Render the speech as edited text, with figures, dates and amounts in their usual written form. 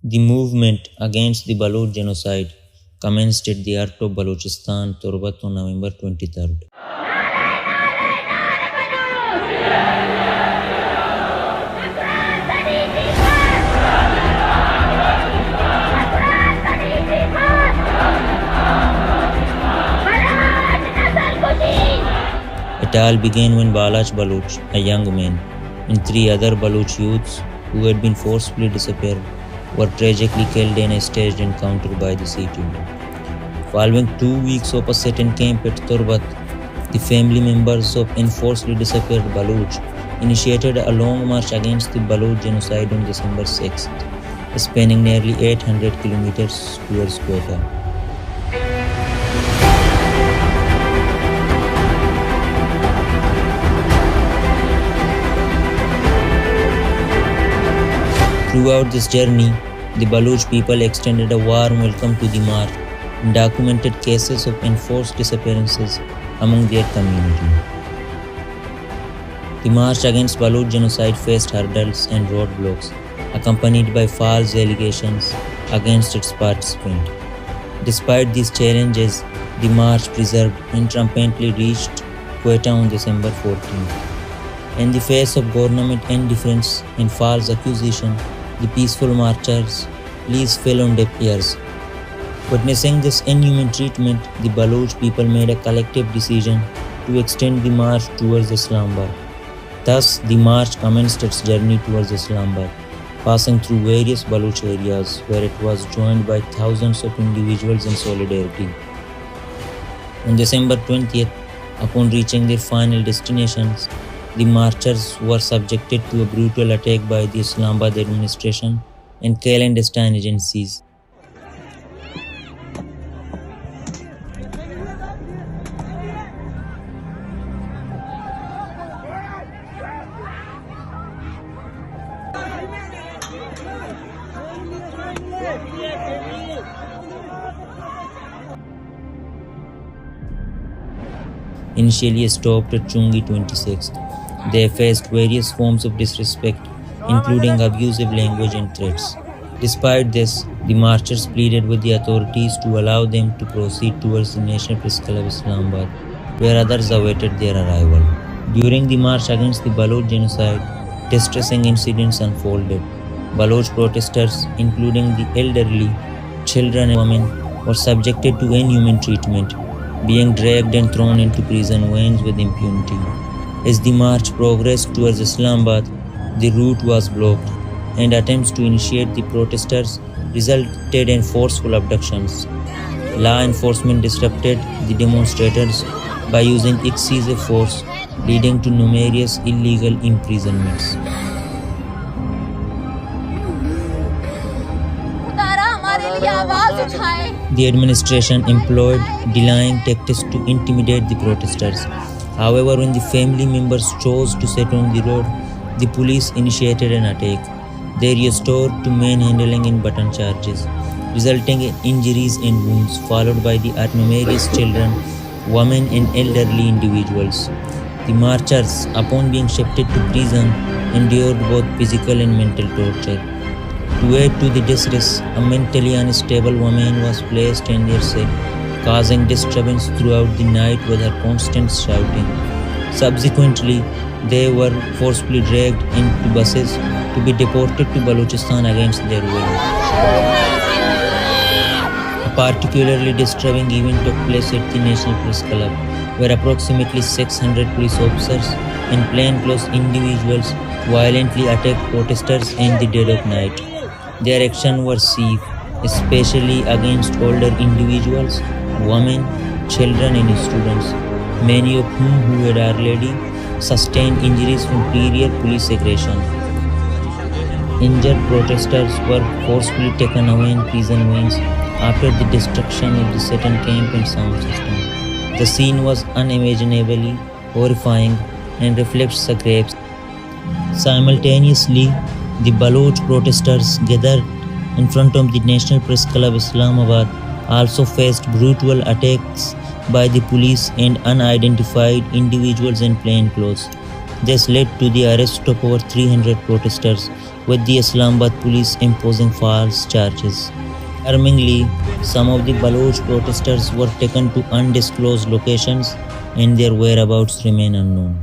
The movement against the Baloch genocide commenced at the Art of Balochistan, Turbat on November 23rd. It all began when Balach Baloch, a young man, and three other Baloch youths who had been forcibly disappeared were tragically killed in a staged encounter by the city. Following 2 weeks of a sit-in camp at Turbat, the family members of enforcedly disappeared Baloch initiated a long march against the Baloch genocide on December 6th, spanning nearly 800 kilometers towards Quetta. Throughout this journey, the Baloch people extended a warm welcome to the march and documented cases of enforced disappearances among their community. The march against Baloch genocide faced hurdles and roadblocks, accompanied by false allegations against its participants. Despite these challenges, the march persevered and triumphantly reached Quetta on December 14th. In the face of government indifference and false accusation, the peaceful marchers' pleas fell on deaf ears. Witnessing this inhuman treatment, the Baloch people made a collective decision to extend the march towards Islamabad. Thus, the march commenced its journey towards Islamabad, passing through various Baloch areas where it was joined by thousands of individuals in solidarity. On December 20th, upon reaching their final destinations, the marchers were subjected to a brutal attack by the Islamabad administration and clandestine agencies. Initially stopped at Chungi 26th, they faced various forms of disrespect, including abusive language and threats. Despite this, the marchers pleaded with the authorities to allow them to proceed towards the National Press Club Islamabad, where others awaited their arrival. During the march against the Baloch genocide, distressing incidents unfolded. Baloch protesters, including the elderly, children and women, were subjected to inhuman treatment, being dragged and thrown into prison vans with impunity. As the march progressed towards Islamabad, the route was blocked, and attempts to initiate the protesters resulted in forceful abductions. Law enforcement disrupted the demonstrators by using excessive force, leading to numerous illegal imprisonments. The administration employed delaying tactics to intimidate the protesters. However, when the family members chose to sit on the road, the police initiated an attack. They resorted to manhandling and baton charges, resulting in injuries and wounds, followed by the numerous children, women and elderly individuals. The marchers, upon being shifted to prison, endured both physical and mental torture. To add to the distress, a mentally unstable woman was placed in their cell, causing disturbance throughout the night with her constant shouting. Subsequently, they were forcibly dragged into buses to be deported to Balochistan against their will. A particularly disturbing event took place at the National Press Club, where approximately 600 police officers and plainclothes individuals violently attacked protesters in the dead of night. Their actions were severe, especially against older individuals, women, children and students, many of whom had already sustained injuries from prior police aggression. Injured protesters were forcibly taken away in prison vans after the destruction of the sit-in camp and sound system. The scene was unimaginably horrifying and reflects the graves. Simultaneously, the Baloch protesters gathered in front of the National Press Club Islamabad also faced brutal attacks by the police and unidentified individuals in plainclothes. This led to the arrest of over 300 protesters, with the Islamabad police imposing false charges. Alarmingly, some of the Baloch protesters were taken to undisclosed locations and their whereabouts remain unknown.